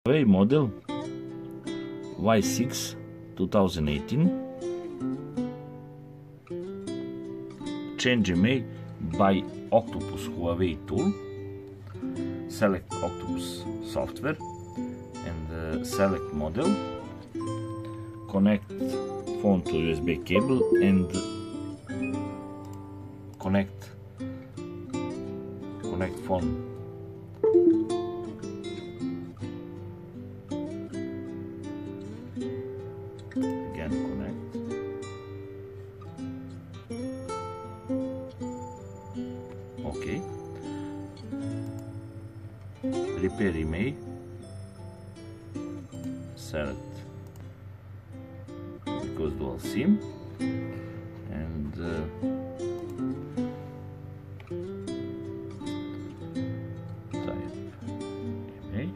Huawei model Y6 2018. Change imei by Oktoplus Huawei tool. Select Oktoplus software and select model. Connect phone to USB cable and connect phone. Again connect. Okay. Repair imei. Select because dual SIM and type imei.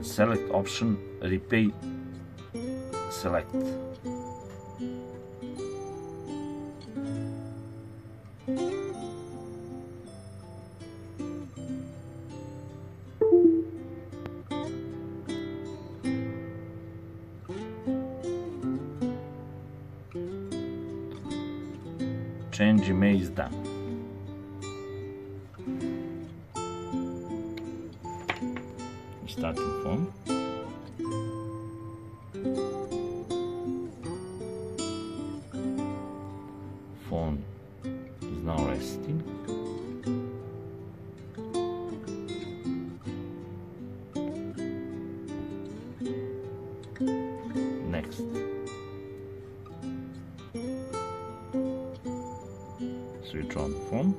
Select option repay select. Change imei is done. Starting phone. Phone is now resting. Next. Switch on the phone.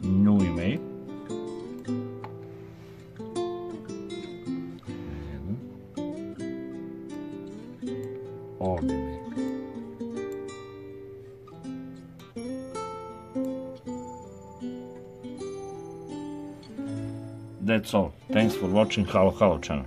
New imei. Old imei. That's all. Thanks for watching Halo channel.